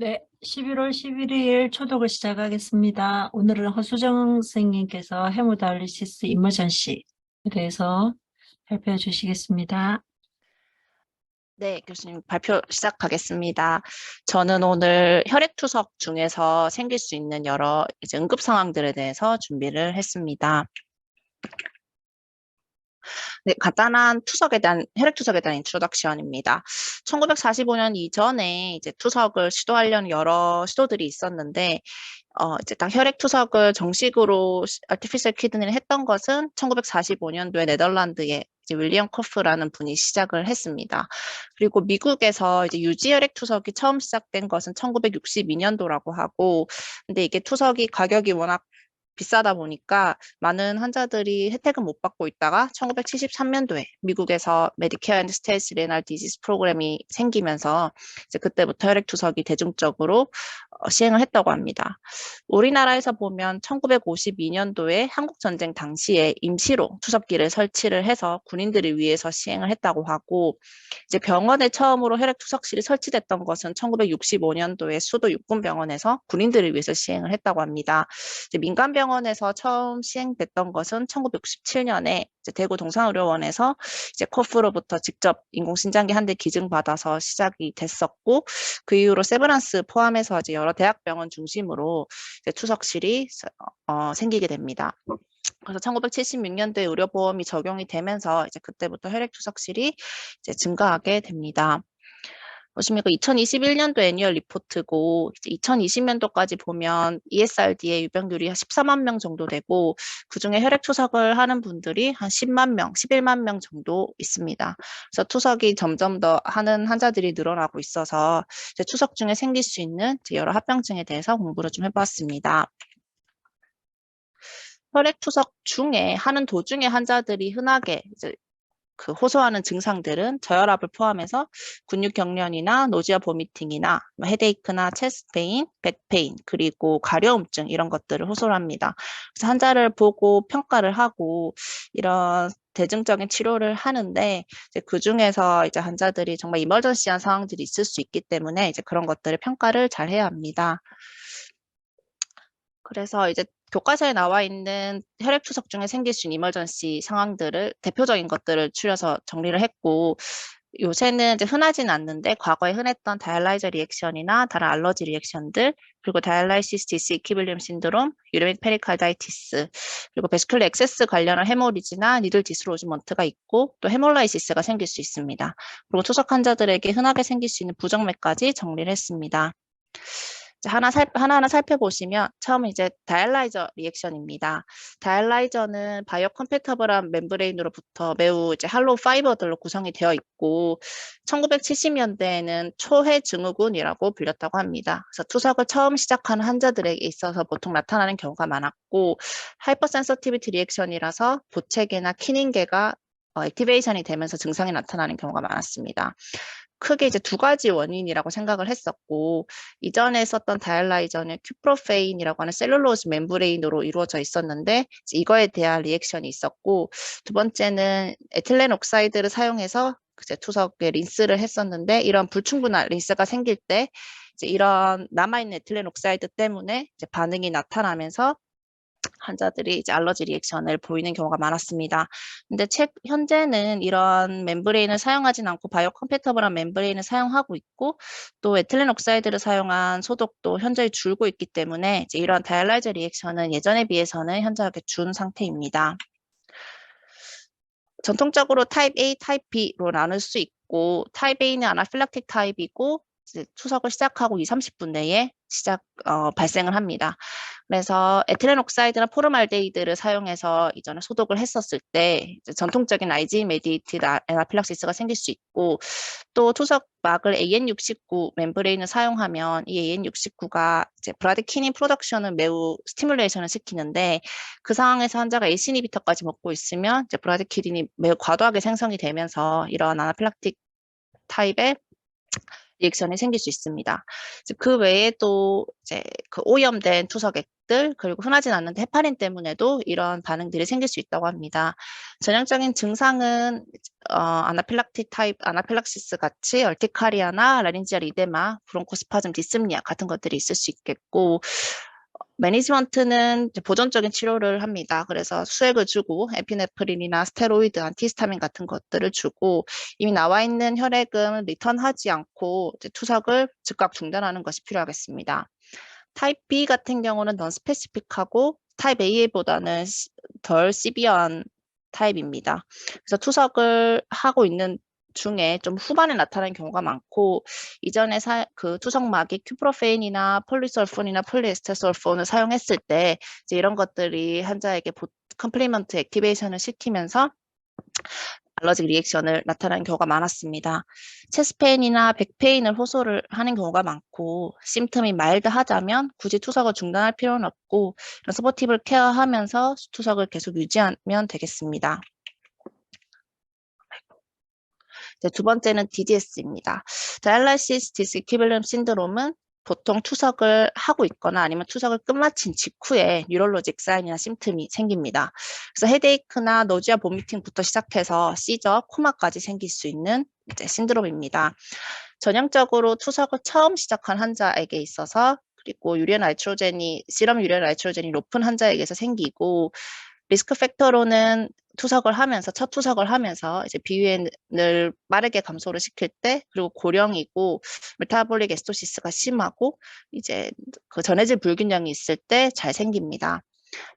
네, 11월 11일 초독을 시작하겠습니다. 오늘은 허수정 선생님께서 헤모다이리시스 이머전시에 대해서 발표해 주시겠습니다. 네, 교수님 발표 시작하겠습니다. 저는 오늘 혈액투석 중에서 생길 수 있는 여러 응급 상황들에 대해서 준비를 했습니다. 네, 간단한 혈액투석에 대한 인트로덕션입니다. 1945년 이전에 이제 투석을 시도하려는 여러 시도들이 있었는데, 이제 딱 혈액투석을 정식으로 아티피셜 키드니를 했던 것은 1945년도에 네덜란드에 이제 윌리엄 코프라는 분이 시작을 했습니다. 그리고 미국에서 이제 유지 혈액투석이 처음 시작된 것은 1962년도라고 하고, 근데 이게 투석이 가격이 워낙 비싸다 보니까 많은 환자들이 혜택을 못 받고 있다가 1973년도에 미국에서 메디케어 앤드 스테이지 레날 디지스 프로그램이 생기면서 이제 그때부터 혈액투석이 대중적으로 시행을 했다고 합니다. 우리나라에서 보면 1952년도에 한국전쟁 당시에 임시로 투석기를 설치를 해서 군인들을 위해서 시행을 했다고 하고, 이제 병원에 처음으로 혈액투석실이 설치됐던 것은 1965년도에 수도 육군병원에서 군인들을 위해서 시행을 했다고 합니다. 이제 민간병원에서 처음 시행됐던 것은 1967년에 대구 동산의료원에서 이제 코프로부터 직접 인공심장기 한 대 기증받아서 시작이 됐었고, 그 이후로 세브란스 포함해서 이제 여러 대학병원 중심으로 이제 투석실이 생기게 됩니다. 그래서 1976년도에 의료보험이 적용이 되면서 이제 그때부터 혈액투석실이 이제 증가하게 됩니다. 보시면 2021년도 애니얼 리포트고 2020년도까지 보면 ESRD의 유병률이 14만 명 정도 되고, 그중에 혈액 투석을 하는 분들이 한 10만 명, 11만 명 정도 있습니다. 그래서 투석이 점점 더 하는 환자들이 늘어나고 있어서 이제 투석 중에 생길 수 있는 여러 합병증에 대해서 공부를 좀 해봤습니다. 혈액 투석 중에 하는 도중에 환자들이 흔하게 이제 호소하는 증상들은 저혈압을 포함해서 근육 경련이나 노지아 보미팅이나 헤데이크나 체스트 페인, 백페인, 그리고 가려움증 이런 것들을 호소를 합니다. 그래서 환자를 보고 평가를 하고 이런 대증적인 치료를 하는데, 이제 그 중에서 이제 환자들이 정말 이머전시한 상황들이 있을 수 있기 때문에 이제 그런 것들을 평가를 잘 해야 합니다. 그래서 이제 교과서에 나와 있는 혈액투석 중에 생길 수 있는 이머전시 상황들을 대표적인 것들을 추려서 정리를 했고, 요새는 이제 흔하진 않는데 과거에 흔했던 다이알라이저 리액션이나 다른 알러지 리액션들, 그리고 다이알라이시스 디스 이퀴빌리움 신드롬, 유레믹 페리칼다이티스, 그리고 베스큘러 액세스 관련한 헤모리지나 니들 디스로즈먼트가 있고, 또 헤몰라이시스가 생길 수 있습니다. 그리고 투석 환자들에게 흔하게 생길 수 있는 부정맥까지 정리를 했습니다. 하나하나 살펴보시면 처음에 이제 다이알라이저 리액션입니다. 다이알라이저는 바이오 컴패터블한 멤브레인으로부터 매우 이제 할로우 파이버들로 구성이 되어 있고, 1970년대에는 초해 증후군이라고 불렸다고 합니다. 그래서 투석을 처음 시작하는 환자들에게 있어서 보통 나타나는 경우가 많았고, 하이퍼센서티비티 리액션이라서 보체계나 키닌계가 액티베이션이 되면서 증상이 나타나는 경우가 많았습니다. 크게 이제 두 가지 원인이라고 생각을 했었고, 이전에 썼던 다이알라이저는 큐프로페인이라고 하는 셀룰로즈 멤브레인으로 이루어져 있었는데 이거에 대한 리액션이 있었고, 두 번째는 에틸렌 옥사이드를 사용해서 이제 투석에 린스를 했었는데, 이런 불충분한 린스가 생길 때 이제 이런 남아있는 에틸렌 옥사이드 때문에 이제 반응이 나타나면서 환자들이 이제 알러지 리액션을 보이는 경우가 많았습니다. 근데 현재는 이런 멤브레인을 사용하진 않고 바이오 컴패터블한 멤브레인을 사용하고 있고, 또 에틸렌 옥사이드를 사용한 소독도 현저히 줄고 있기 때문에 이제 이런 다이알라이저 리액션은 예전에 비해서는 현저하게 준 상태입니다. 전통적으로 타입 A, 타입 B로 나눌 수 있고, 타입 A는 아나필락틱 타입이고 이제 투석을 시작하고 2, 30분 내에 발생을 합니다. 그래서 에틸렌 옥사이드나 포름알데히드를 사용해서 이전에 소독을 했었을 때 전통적인 IG 메디에이티드 아나필락시스가 생길 수 있고, 또 투석막을 AN69 멤브레인을 사용하면 이 AN69가 이제 브라디키닌 프로덕션을 매우 스티뮬레이션을 시키는데, 그 상황에서 환자가 ACE 이니비터까지 먹고 있으면 이제 브라디키닌이 매우 과도하게 생성이 되면서 이런 아나필락틱 타입의 리액션이 생길 수 있습니다. 그 외에도 이제 그 오염된 투석액들 그리고 흔하진 않는데 헤파린 때문에도 이런 반응들이 생길 수 있다고 합니다. 전형적인 증상은 아나필락틱 타입 아나필락시스 같이 얼티카리아나 라린지얼 이데마, 브론코스파즘, 디스프니아 같은 것들이 있을 수 있겠고 매니지먼트는 보존적인 치료를 합니다. 그래서 수액을 주고 에피네프린이나 스테로이드, 안티히스타민 같은 것들을 주고 이미 나와 있는 혈액은 리턴하지 않고 투석을 즉각 중단하는 것이 필요하겠습니다. 타입 B 같은 경우는 넌스페시픽하고 타입 A보다는 덜 시비어한 타입입니다. 그래서 투석을 하고 있는 중에 좀 후반에 나타나는 경우가 많고 이전에 그 투석막이 큐프로페인이나 폴리설폰이나 폴리에스테솔폰을 사용했을 때 이제 이런 것들이 환자에게 컴플리먼트 액티베이션을 시키면서 알러직 리액션을 나타나는 경우가 많았습니다. 체스트페인이나 백페인을 호소를 하는 경우가 많고 심텀이 마일드하자면 굳이 투석을 중단할 필요는 없고 이런 서포티브를 케어하면서 투석을 계속 유지하면 되겠습니다. 두 번째는 DDS입니다. 다이알라이시스 디스이퀴빌리엄 신드롬은 보통 투석을 하고 있거나 아니면 투석을 끝마친 직후에 뉴럴로직 사인이나 심틈이 생깁니다. 그래서 헤데이크나 노지아 보미팅부터 시작해서 시저, 코마까지 생길 수 있는 신드롬입니다. 전형적으로 투석을 처음 시작한 환자에게 있어서 그리고 시럼 유래 나이트로젠이 높은 환자에게서 생기고 리스크 팩터로는 첫 투석을 하면서 이제 비유엔을 빠르게 감소를 시킬 때 그리고 고령이고 메타볼릭 에스토시스가 심하고 이제 그 전해질 불균형이 있을 때 잘 생깁니다.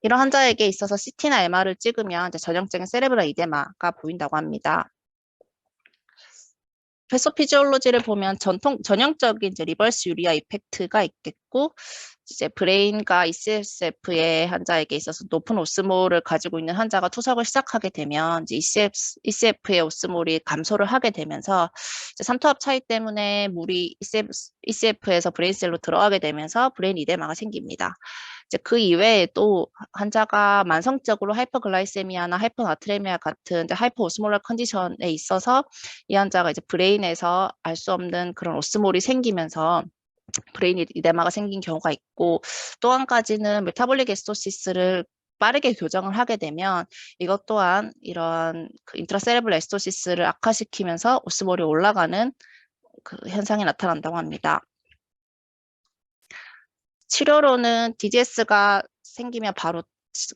이런 환자에게 있어서 CT나 MR을 찍으면 이제 전형적인 세레브랄 이데마가 보인다고 합니다. 패소피지올로지를 보면 전형적인 이제 리버스 유리아 이펙트가 있겠고 이제 브레인과 ECF의 환자에게 있어서 높은 오스몰을 가지고 있는 환자가 투석을 시작하게 되면 이제 ECF의 오스몰이 감소를 하게 되면서 이제 삼투압 차이 때문에 물이 ECF에서 브레인셀로 들어가게 되면서 브레인 이데마가 생깁니다. 이제 그 이외에 또 환자가 만성적으로 하이퍼글라이세미아나 하이퍼나트레미아 같은 하이퍼오스몰럴 컨디션에 있어서 이 환자가 이제 브레인에서 알 수 없는 그런 오스몰이 생기면서 브레인 이데마가 생긴 경우가 있고 또 한 가지는 메타볼릭 에스토시스를 빠르게 교정을 하게 되면 이것 또한 이런 그 인트라세레블 에스토시스를 악화시키면서 오스몰이 올라가는 그 현상이 나타난다고 합니다. 치료로는 DDS가 생기면 바로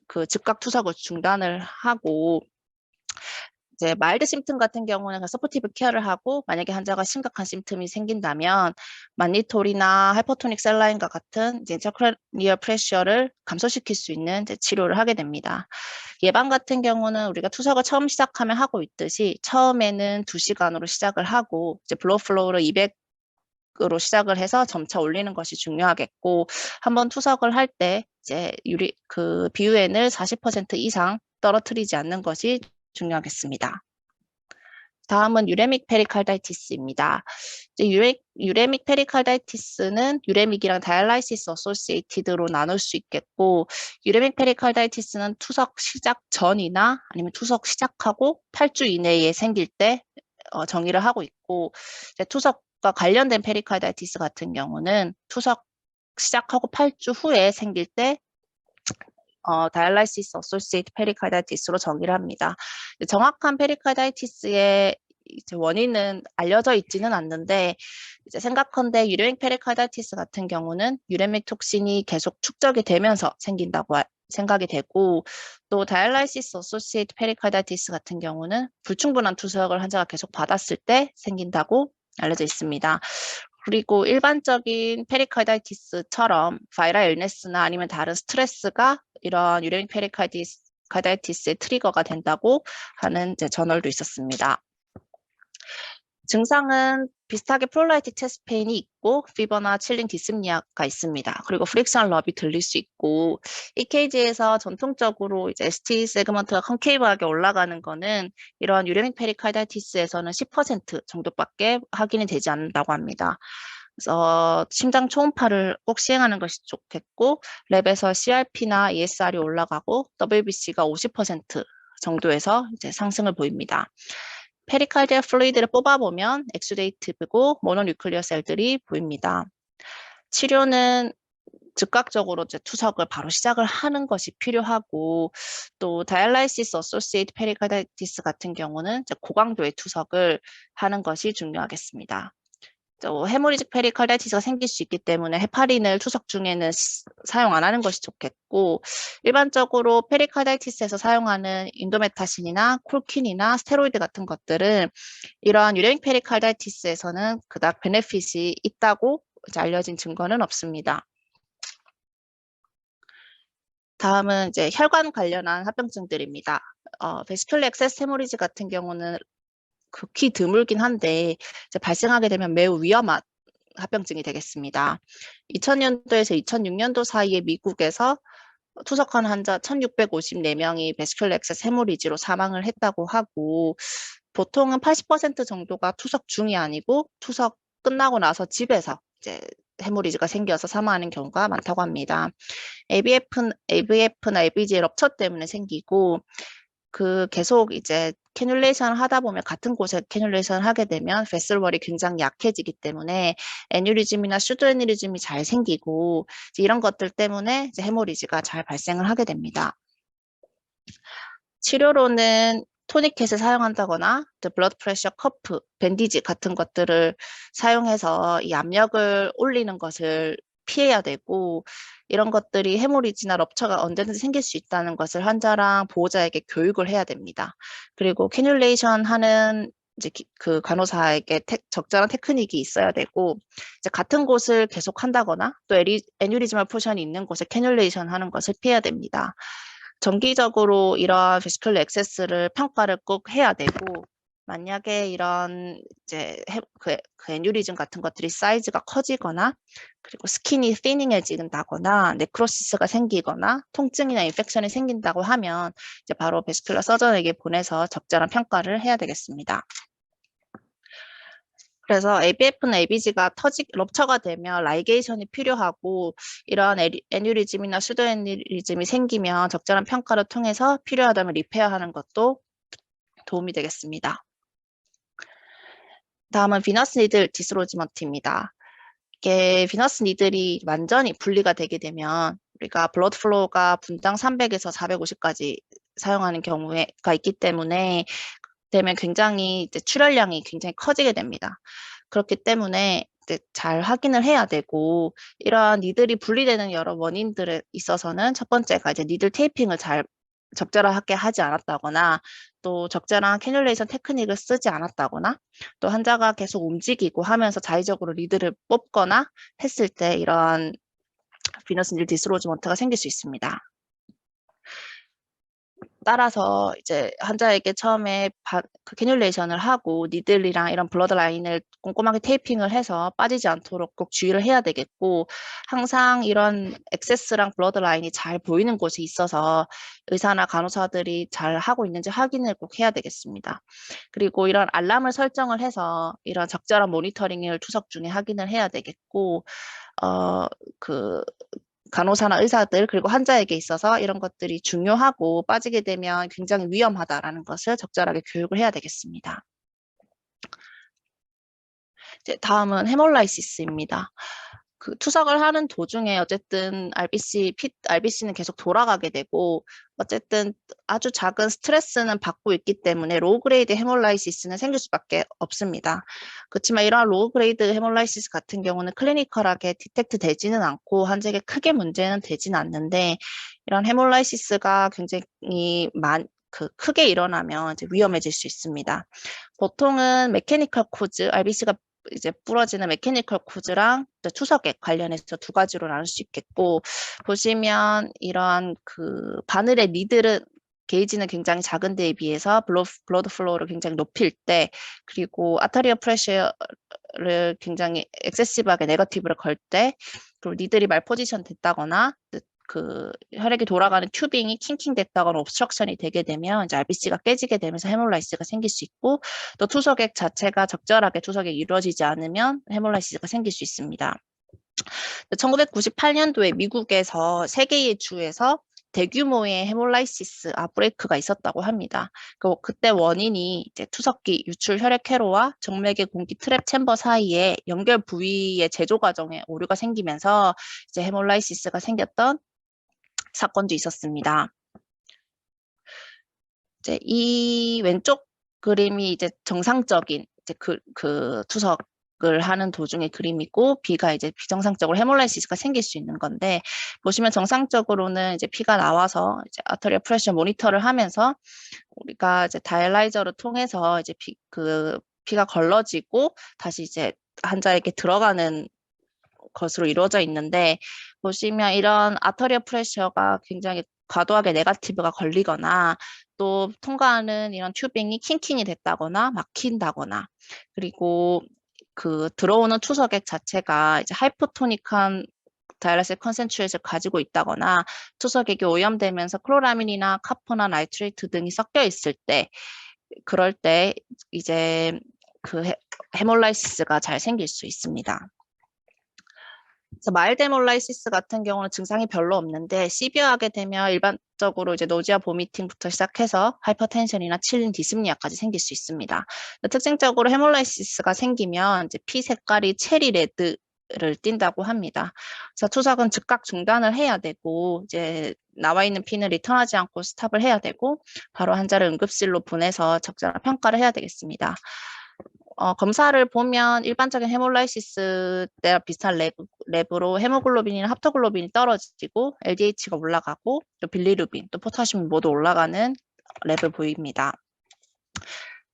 그 즉각 투석을 중단을 하고 이제 마일드 심튼 같은 경우는 서포티브 케어를 하고 만약에 환자가 심각한 심틈이 생긴다면 만니톨이나 하이퍼토닉 셀라인과 같은 이제 인트라크라니얼 프레셔를 감소시킬 수 있는 이제 치료를 하게 됩니다. 예방 같은 경우는 우리가 투석을 처음 시작하면 하고 있듯이 처음에는 2시간으로 시작을 하고 이제 블러드 플로우를 200으로 시작을 해서 점차 올리는 것이 중요하겠고 한번 투석을 할 때 이제 그 비유엔을 40% 이상 떨어뜨리지 않는 것이 중요하겠습니다. 다음은 유레믹 페리칼다이티스입니다. 유레믹 페리칼다이티스는 유레믹이랑 다이알라이시스 어소시에이티드로 나눌 수 있겠고 유레믹 페리칼다이티스는 투석 시작 전이나 아니면 투석 시작하고 8주 이내에 생길 때 정의를 하고 있고 투석과 관련된 페리칼다이티스 같은 경우는 투석 시작하고 8주 후에 생길 때 다이알라이시스 어소시에이트 페리칼다이티스로 정의를 합니다. 정확한 페리칼다이티스의 이제 원인은 알려져 있지는 않는데 이제 생각컨대 유레믹 페리칼다이티스 같은 경우는 유레믹 톡신이 계속 축적이 되면서 생긴다고 생각이 되고 또 다이알라이시스 어소시에이트 페리칼다이티스 같은 경우는 불충분한 투석을 환자가 계속 받았을 때 생긴다고 알려져 있습니다. 그리고 일반적인 페리칼다이티스처럼 바이럴 일네스나 아니면 다른 스트레스가 이런 유레믹 페리칼다이티스의 트리거가 된다고 하는 이제 저널도 있었습니다. 증상은 비슷하게 프롤라이틱 체스트 페인이 있고 피버나 칠링 디스프니아가 있습니다. 그리고 프릭션 럽이 들릴 수 있고 EKG에서 전통적으로 이제 ST 세그먼트가 컨케이브하게 올라가는 거는 이런 유레믹 페리칼다이티스에서는 10% 정도밖에 확인이 되지 않는다고 합니다. 그래서 심장 초음파를 꼭 시행하는 것이 좋겠고 랩에서 CRP나 ESR이 올라가고 WBC가 50% 정도에서 이제 상승을 보입니다. 페리칼디얼 플루이드를 뽑아보면 엑수데이티브고 모노뉴클리어 셀들이 보입니다. 치료는 즉각적으로 이제 투석을 바로 시작을 하는 것이 필요하고 또 다이알라이시스 어소시에이트 페리카르디티스 같은 경우는 이제 고강도의 투석을 하는 것이 중요하겠습니다. 또 헤모리직 페리카르디티스가 생길 수 있기 때문에 헤파린을 투석 중에는 사용 안 하는 것이 좋겠고 일반적으로 페리카르디티스에서 사용하는 인도메타신이나 콜킨이나 스테로이드 같은 것들은 이러한 유레믹 페리카르디티스에서는 그닥 베네핏이 있다고 이제 알려진 증거는 없습니다. 다음은 이제 혈관 관련한 합병증들입니다. 베시큘러 액세스 헤모리지 같은 경우는 극히 드물긴 한데 이제 발생하게 되면 매우 위험한 합병증이 되겠습니다. 2000년도에서 2006년도 사이에 미국에서 투석한 환자 1654명이 베시큘러 액세스 헤모리지로 사망을 했다고 하고 보통은 80% 정도가 투석 중이 아니고 투석 끝나고 나서 집에서 이제 헤모리지가 생겨서 사망하는 경우가 많다고 합니다. AVF나 ABG의 럽처 때문에 생기고 계속 이제 캐뉼레이션을 하다 보면 같은 곳에 캐뉼레이션을 하게 되면 베슬월이 굉장히 약해지기 때문에 애뉴리즘이나 슈도애뉴리즘이 잘 생기고 이런 것들 때문에 이제 헤모리지가 잘 발생을 하게 됩니다. 치료로는 토니켓을 사용한다거나 블러드 프레셔 커프, 밴디지 같은 것들을 사용해서 이 압력을 올리는 것을 피해야 되고 이런 것들이 헤모리지나 럽처가 언제든지 생길 수 있다는 것을 환자랑 보호자에게 교육을 해야 됩니다. 그리고 캐뉼레이션 하는 이제 그 간호사에게 적절한 테크닉이 있어야 되고 이제 같은 곳을 계속 한다거나 또 애뉴리즈말 포션이 있는 곳에 캐뉼레이션 하는 것을 피해야 됩니다. 정기적으로 이러한 베시큘러 액세스를 평가를 꼭 해야 되고 만약에 이런 이제 그 애뉴리즘 같은 것들이 사이즈가 커지거나 그리고 스킨이 티닝해진다거나 네크로시스가 생기거나 통증이나 인펙션이 생긴다고 하면 이제 바로 베시큘러 서전에게 보내서 적절한 평가를 해야 되겠습니다. 그래서 ABF나 ABG가 럽처가 되면 라이게이션이 필요하고 이러한 애뉴리즘이나 슈도 애뉴리즘이 생기면 적절한 평가를 통해서 필요하다면 리페어하는 것도 도움이 되겠습니다. 다음은 비너스 니들 디스로지먼트입니다. 이게 비너스 니들이 완전히 분리가 되게 되면 우리가 블러드 플로우가 분당 300에서 450까지 사용하는 경우가 있기 때문에 되면 굉장히 이제 출혈량이 굉장히 커지게 됩니다. 그렇기 때문에 이제 잘 확인을 해야 되고 이러한 니들이 분리되는 여러 원인들에 있어서는 첫 번째가 이제 니들 테이핑을 잘 적절하게 하지 않았다거나 또 적절한 캐뉼레이션 테크닉을 쓰지 않았다거나 또 환자가 계속 움직이고 하면서 자의적으로 리드를 뽑거나 했을 때 이런 비너스 니들 디스로지먼트가 생길 수 있습니다. 따라서 이제 환자에게 처음에 그 캐뉼레이션을 하고 니들이랑 이런 블러드 라인을 꼼꼼하게 테이핑을 해서 빠지지 않도록 꼭 주의를 해야 되겠고 항상 이런 액세스랑 블러드 라인이 잘 보이는 곳이 있어서 의사나 간호사들이 잘 하고 있는지 확인을 꼭 해야 되겠습니다. 그리고 이런 알람을 설정을 해서 이런 적절한 모니터링을 투석 중에 확인을 해야 되겠고 간호사나 의사들 그리고 환자에게 있어서 이런 것들이 중요하고 빠지게 되면 굉장히 위험하다라는 것을 적절하게 교육을 해야 되겠습니다. 이제 다음은 헤몰라이시스입니다. 투석을 하는 도중에 어쨌든 RBC는 계속 돌아가게 되고 어쨌든 아주 작은 스트레스는 받고 있기 때문에 로우 그레이드 헤몰라이시스는 생길 수밖에 없습니다. 그렇지만 이러한 로우 그레이드 헤몰라이시스 같은 경우는 클리니컬하게 디텍트 되지는 않고 환자에게 크게 문제는 되지는 않는데 이런 헤몰라이시스가 굉장히 크게 일어나면 이제 위험해질 수 있습니다. 보통은 메케니컬 코즈, RBC가 이제 부러지는 메케니컬 코즈랑 투석액 관련해서 두 가지로 나눌 수 있겠고 보시면 이러한 바늘의 니들은 게이지는 굉장히 작은 데에 비해서 블러드 플로우를 굉장히 높일 때 그리고 아터리어 프레셔를 굉장히 엑세시브하게 네거티브를 걸 때 그리고 니들이 말 포지션 됐다거나 혈액이 돌아가는 튜빙이 킹킹됐다거나 옵스트럭션이 되게 되면 이제 RBC가 깨지게 되면서 헤몰라이시스가 생길 수 있고 또 투석액 자체가 적절하게 투석이 이루어지지 않으면 헤몰라이시스가 생길 수 있습니다. 1998년도에 미국에서 3개의 주에서 대규모의 헤몰라이시스 아웃브레이크가 있었다고 합니다. 그때 원인이 이제 투석기 유출 혈액회로와 정맥의 공기 트랩 챔버 사이에 연결 부위의 제조 과정에 오류가 생기면서 이제 헤몰라이시스가 생겼던 사건도 있었습니다. 이제 이 왼쪽 그림이 이제 정상적인 이제 그 투석을 하는 도중의 그림이고, B가 이제 비정상적으로 헤몰라이시스가 생길 수 있는 건데, 보시면 정상적으로는 이제 피가 나와서 이제 아터리얼 프레셔 모니터를 하면서 우리가 이제 다이얼라이저를 통해서 이제 피가 걸러지고 다시 이제 환자에게 들어가는 것으로 이루어져 있는데, 보시면 이런 아터리얼 프레셔가 굉장히 과도하게 네거티브가 걸리거나 또 통과하는 이런 튜빙이 킹킹이 됐다거나 막힌다거나, 그리고 그 들어오는 투석액 자체가 이제 하이포토닉한 다이알라시스 컨센트레이트를 가지고 있다거나 투석액이 오염되면서 클로라민이나 카포나 나이트레이트 등이 섞여 있을 때, 그럴 때 이제 그 헤몰라이시스가 잘 생길 수 있습니다. 그래서 마일드 헤몰라이시스 같은 경우는 증상이 별로 없는데, 시비어하게 되면 일반적으로 이제 노지아 보미팅부터 시작해서 하이퍼텐션이나 칠링 디스니아까지 생길 수 있습니다. 특징적으로 헤몰라이시스가 생기면 이제 피 색깔이 체리 레드를 띈다고 합니다. 그래서 투석은 즉각 중단을 해야 되고, 이제 나와 있는 피는 리턴하지 않고 스탑을 해야 되고, 바로 환자를 응급실로 보내서 적절한 평가를 해야 되겠습니다. 검사를 보면 일반적인 헤몰라이시스 때와 비슷한 랩으로 헤모글로빈이나 합토글로빈이 떨어지고 LDH가 올라가고 또 빌리루빈, 또 포타슘이 모두 올라가는 랩을 보입니다.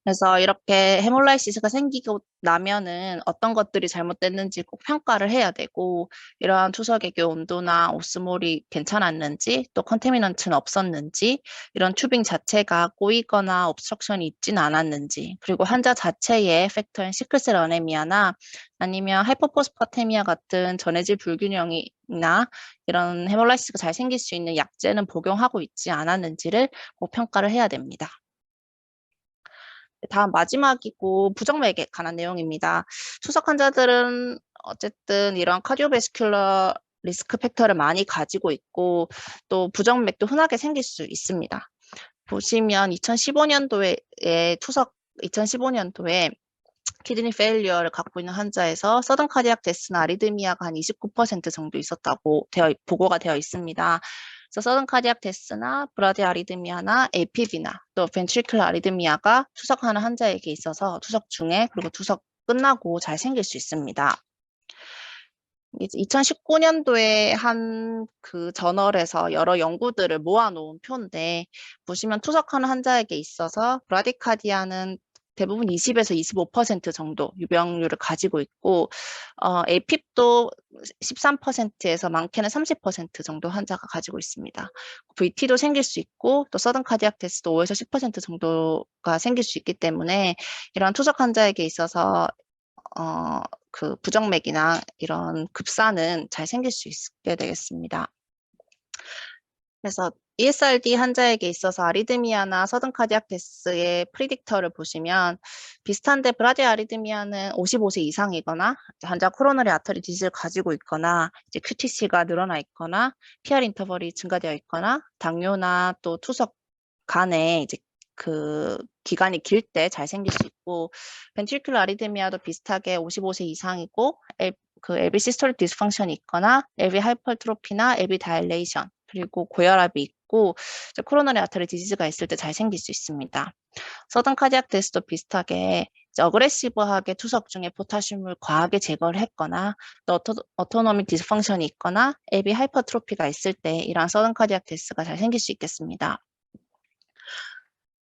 그래서 이렇게 헤몰라이시스가 생기고 나면은 어떤 것들이 잘못됐는지 꼭 평가를 해야 되고, 이러한 투석액의 온도나 오스몰이 괜찮았는지, 또 컨테미넌트는 없었는지, 이런 튜빙 자체가 꼬이거나 옵스트럭션이 있지는 않았는지, 그리고 환자 자체의 팩터인 시클셀 어네미아나 아니면 하이퍼포스파테미아 같은 전해질 불균형이나 이런 헤몰라이시스가 잘 생길 수 있는 약제는 복용하고 있지 않았는지를 꼭 평가를 해야 됩니다. 다음 마지막이고 부정맥에 관한 내용입니다. 투석 환자들은 어쨌든 이런 카디오베스큘러 리스크 팩터를 많이 가지고 있고, 또 부정맥도 흔하게 생길 수 있습니다. 보시면 2015년도에 키드니 페일리어를 갖고 있는 환자에서 서든 카디악 데스나 아리드미아가 한 29% 정도 있었다고 보고가 되어 있습니다. 그래서 서든 카디악 데스나 브라디 아리드미아나 APB나 또 벤트리클러 아리드미아가 투석하는 환자에게 있어서 투석 중에 그리고 투석 끝나고 잘 생길 수 있습니다. 2019년도에 한 그 저널에서 여러 연구들을 모아놓은 표인데, 보시면 투석하는 환자에게 있어서 브라디카디아는 대부분 20에서 25% 정도 유병률을 가지고 있고, APIP도 13%에서 많게는 30% 정도 환자가 가지고 있습니다. VT도 생길 수 있고, 또 서든 카디악 데스도 5에서 10% 정도가 생길 수 있기 때문에, 이런 투석 환자에게 있어서 그 부정맥이나 이런 급사는 잘 생길 수 있게 되겠습니다. 그래서 ESRD 환자에게 있어서 아리드미아나 서든 카디악 데스의 프리딕터를 보시면 비슷한데, 브라디 아리드미아는 55세 이상이거나 환자 코로너리 아터리 디지를 가지고 있거나 이제 QTC가 늘어나 있거나 PR 인터벌이 증가되어 있거나 당뇨나 또 투석 간에 이제 그 기간이 길 때 잘 생길 수 있고, 벤트리큘러 아리드미아도 비슷하게 55세 이상이고 그 LV 시스톨릭 디스펑션이 있거나 LV 하이퍼트로피나 LV 다일레이션, 그리고 고혈압이 있고 코로너리 아터리 디지즈가 있을 때 잘 생길 수 있습니다. 서든 카디악 데스도 비슷하게 어그레시브하게 투석 중에 포타슘을 과하게 제거를 했거나 또 어토노믹 디스펑션이 있거나 LV 하이퍼트로피가 있을 때 이러한 서든 카디악 데스가 잘 생길 수 있겠습니다.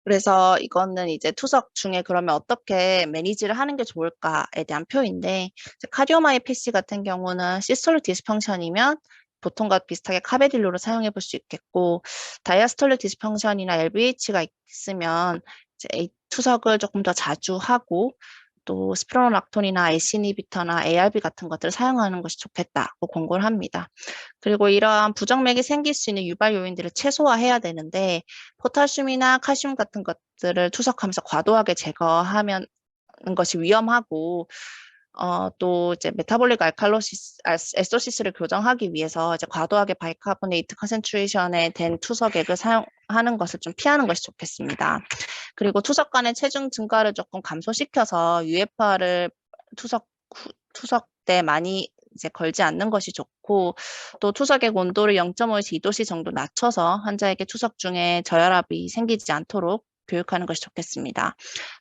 그래서 이거는 이제 투석 중에 그러면 어떻게 매니지를 하는 게 좋을까에 대한 표인데, 카디오마이패시 같은 경우는 시스톨릭 디스펑션이면 보통과 비슷하게 카베딜로를 사용해 볼 수 있겠고, 다이아스톨릭 디스펑션이나 LVH가 있으면 이제 투석을 조금 더 자주 하고, 또 스피로락톤이나 에시니비터나 ARB 같은 것들을 사용하는 것이 좋겠다고 권고를 합니다. 그리고 이러한 부정맥이 생길 수 있는 유발 요인들을 최소화해야 되는데, 포타슘이나 칼슘 같은 것들을 투석하면서 과도하게 제거하면 것이 위험하고, 또 이제 메타볼릭 알칼로시스, 에소시스를 교정하기 위해서 이제 과도하게 바이카보네이트 컨센트레이션에 된 투석액을 사용하는 것을 좀 피하는 것이 좋겠습니다. 그리고 투석 간의 체중 증가를 조금 감소시켜서 UFR을 투석 때 많이 이제 걸지 않는 것이 좋고, 또 투석액 온도를 0.5에서 2도씨 정도 낮춰서 환자에게 투석 중에 저혈압이 생기지 않도록 교육하는 것이 좋겠습니다.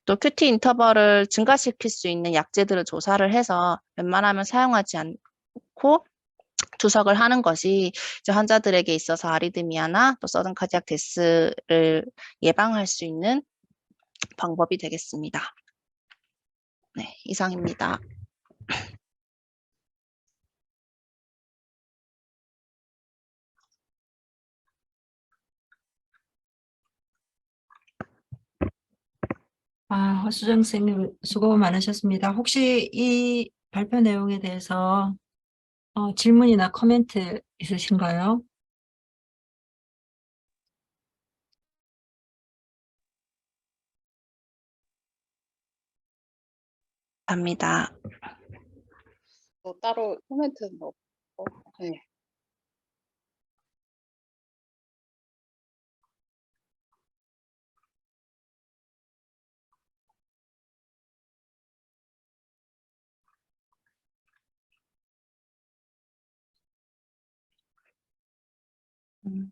또 큐티 인터벌을 증가시킬 수 있는 약제들을 조사를 해서 웬만하면 사용하지 않고 투석을 하는 것이 이제 환자들에게 있어서 아리드미아나 또 서든 카디악 데스를 예방할 수 있는 방법이 되겠습니다. 네, 이상입니다. 허수정 선생님 수고 많으셨습니다. 혹시 이 발표 내용에 대해서 질문이나 코멘트 있으신가요? 답니다. 따로 코멘트는 없고, 네. 음.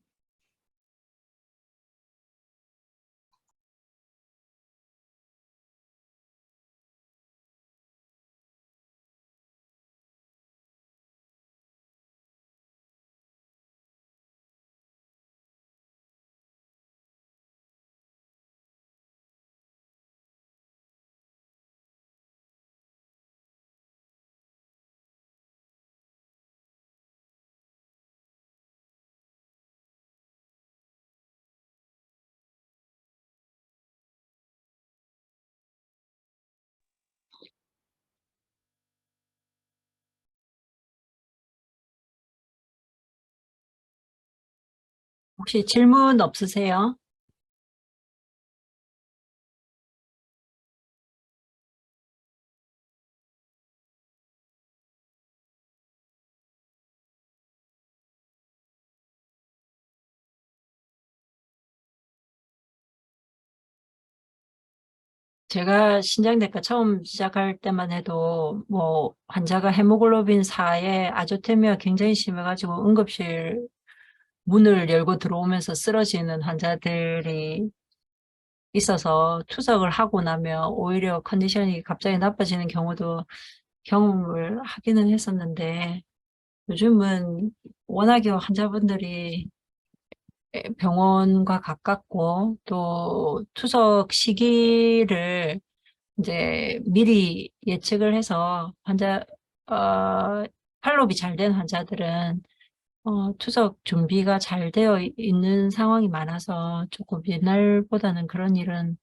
혹시 질문 없으세요? 제가 신장내과 처음 시작할 때만 해도 뭐 환자가 헤모글로빈 4에 아조테미아 굉장히 심해가지고 응급실 문을 열고 들어오면서 쓰러지는 환자들이 있어서 투석을 하고 나면 오히려 컨디션이 갑자기 나빠지는 경우도 경험을 하기는 했었는데 요즘은 워낙에 환자분들이 병원과 가깝고 또 투석 시기를 이제 미리 예측을 해서 팔로업이 잘 된 환자들은 투석 준비가 잘 되어 있는 상황이 많아서 조금 옛날보다는 그런 일은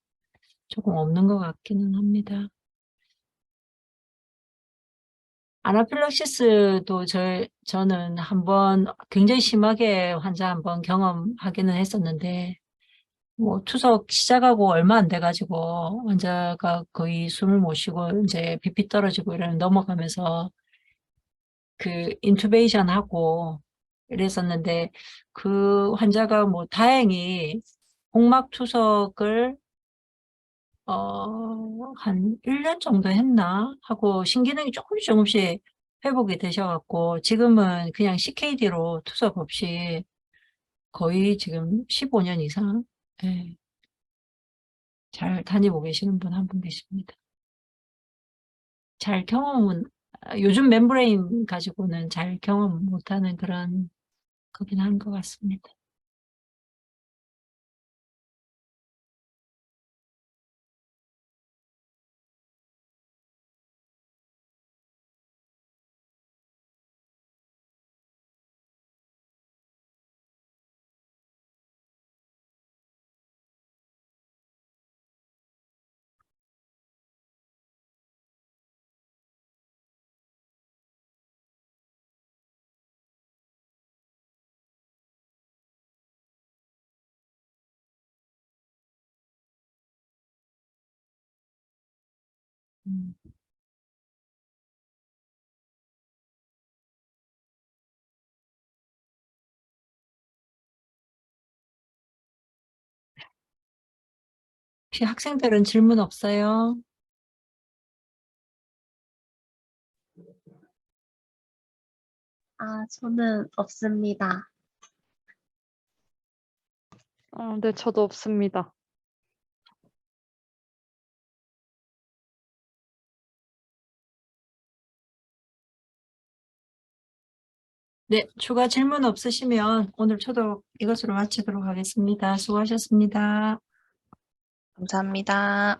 조금 없는 것 같기는 합니다. 아나필락시스도 저는 한번 굉장히 심하게 환자 한번 경험하기는 했었는데 뭐 투석 시작하고 얼마 안 돼가지고 환자가 거의 숨을 못 쉬고 이제 BP 떨어지고 이러면 넘어가면서 그 인투베이션 하고 이랬었는데 그 환자가 뭐 다행히 복막 투석을 한 1년 정도 했나 하고 신기능이 조금씩 회복이 되셔갖고 지금은 그냥 CKD로 투석 없이 거의 지금 15년 이상 예, 잘 다니고 계시는 분 한 분 계십니다. 잘 경험은 요즘 멤브레인 가지고는 잘 경험 못하는 그런 거긴 한 것 같습니다. 음. 혹시 학생들은 질문 없어요? 저는 없습니다. 네, 저도 없습니다. 네, 추가 질문 없으시면 오늘 초독 이것으로 마치도록 하겠습니다. 수고하셨습니다. 감사합니다.